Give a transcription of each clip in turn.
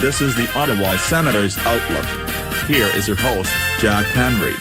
This is the Ottawa Senators Outlook. Here is your host, Jack Henry.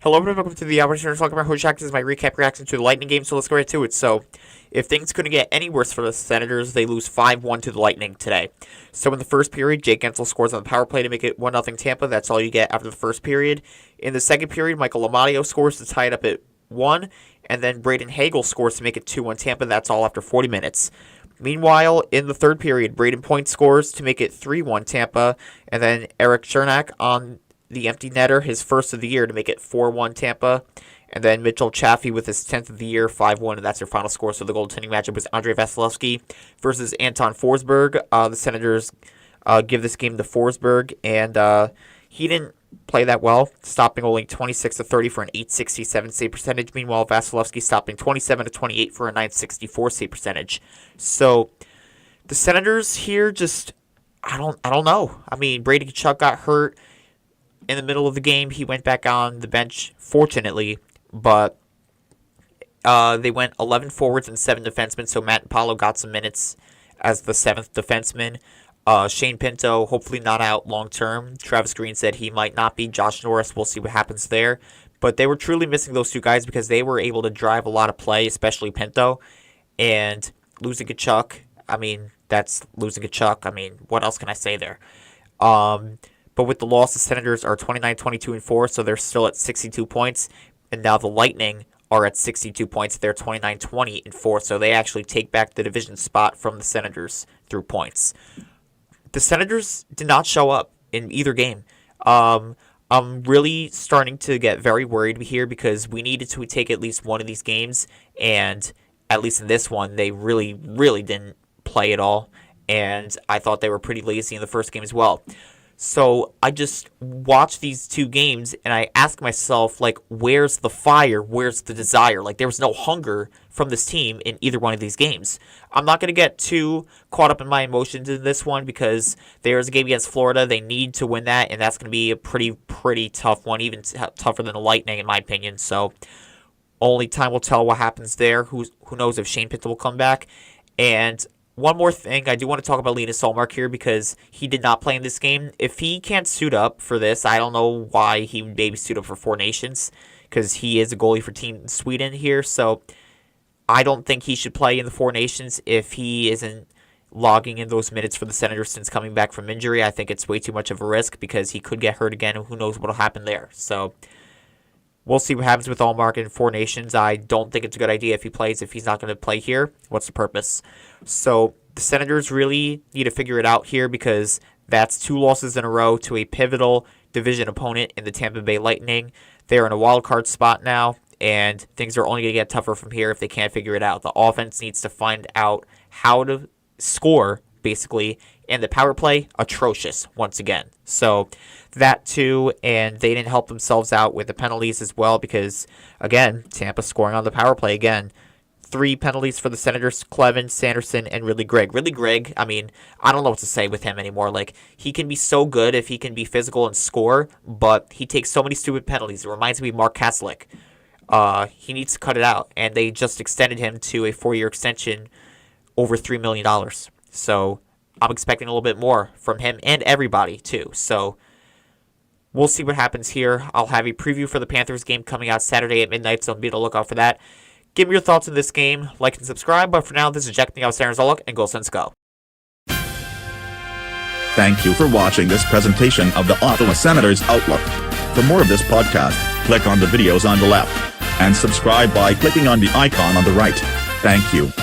Hello and welcome to the Ottawa Senators. Welcome to my host, Jack. This is my recap reaction to the Lightning game, so let's go right to it. So, if things couldn't get any worse for the Senators, they lose 5-1 to the Lightning today. So in the first period, Jake Guentzel scores on the power play to make it 1-0 Tampa. That's all you get after the first period. In the second period, Michael Amadio scores to tie it up at 1, and then Braden Hagel scores to make it 2-1 Tampa. That's all after 40 minutes. Meanwhile, in the third period, Braden Point scores to make it 3-1 Tampa, and then Eric Chernak on the empty netter, his first of the year, to make it 4-1 Tampa. And then Mitchell Chaffee with his 10th of the year, 5-1, and that's your final score. So the goaltending matchup was Andrei Vasilevskiy versus Anton Forsberg. The Senators give this game to Forsberg, and he didn't play that well, stopping only 26-30 for an .867 save percentage. Meanwhile, Vasilevskiy stopping 27-28 for a .964 save percentage. So the Senators here just, I don't know. I mean, Brady Tkachuk got hurt in the middle of the game. He went back on the bench, fortunately, but they went 11 forwards and 7 defensemen, so Matt Paulo got some minutes as the 7th defenseman. Shane Pinto, hopefully not out long-term. Travis Green said he might not be. Josh Norris, we'll see what happens there. But they were truly missing those two guys because they were able to drive a lot of play, especially Pinto. And losing Tkachuk, I mean, that's losing Tkachuk. I mean, what else can I say there? But with the loss, the Senators are 29-22-4, so they're still at 62 points. And now the Lightning are at 62 points. They're 29-20-4, so they actually take back the division spot from the Senators through points. The Senators did not show up in either game. I'm really starting to get very worried here because we needed to take at least one of these games, and at least in this one, they really, really didn't play at all, and I thought they were pretty lazy in the first game as well. So I just watched these two games, and I asked myself, like, where's the fire? Where's the desire? Like, there was no hunger from this team in either one of these games. I'm not going to get too caught up in my emotions in this one because there's a game against Florida. They need to win that, and that's going to be a pretty tough one, even tougher than the Lightning, in my opinion. So only time will tell what happens there. Who knows if Shane Pinto will come back. And one more thing, I do want to talk about Linus Ullmark here because he did not play in this game. If he can't suit up for this, I don't know why he would maybe suit up for Four Nations because he is a goalie for Team Sweden here. So I don't think he should play in the Four Nations if he isn't logging in those minutes for the Senators since coming back from injury. I think it's way too much of a risk because he could get hurt again and who knows what will happen there. So we'll see what happens with Ullmark in Four Nations. I don't think it's a good idea if he plays. If he's not going to play here, what's the purpose? So the Senators really need to figure it out here because that's 2 losses in a row to a pivotal division opponent in the Tampa Bay Lightning. They're in a wild card spot now, and things are only going to get tougher from here if they can't figure it out. The offense needs to find out how to score, basically, and the power play, atrocious once again. So that too, and they didn't help themselves out with the penalties as well because, again, Tampa scoring on the power play again. 3 penalties for the Senators: Clevin, Sanderson, and Ridley Gregg. Ridley Gregg, I mean, I don't know what to say with him anymore. Like, he can be so good if he can be physical and score, but he takes so many stupid penalties. It reminds me of Mark Kaslick. He needs to cut it out, and they just extended him to a 4-year extension over $3 million. So I'm expecting a little bit more from him and everybody, too. So we'll see what happens here. I'll have a preview for the Panthers game coming out Saturday at midnight, so be on the lookout for that. Give me your thoughts on this game, like and subscribe. But for now, this is Jack the Senators Outlook, and Go Sens Go. Thank you for watching this presentation of the Ottawa Senators Outlook. For more of this podcast, click on the videos on the left, and subscribe by clicking on the icon on the right. Thank you.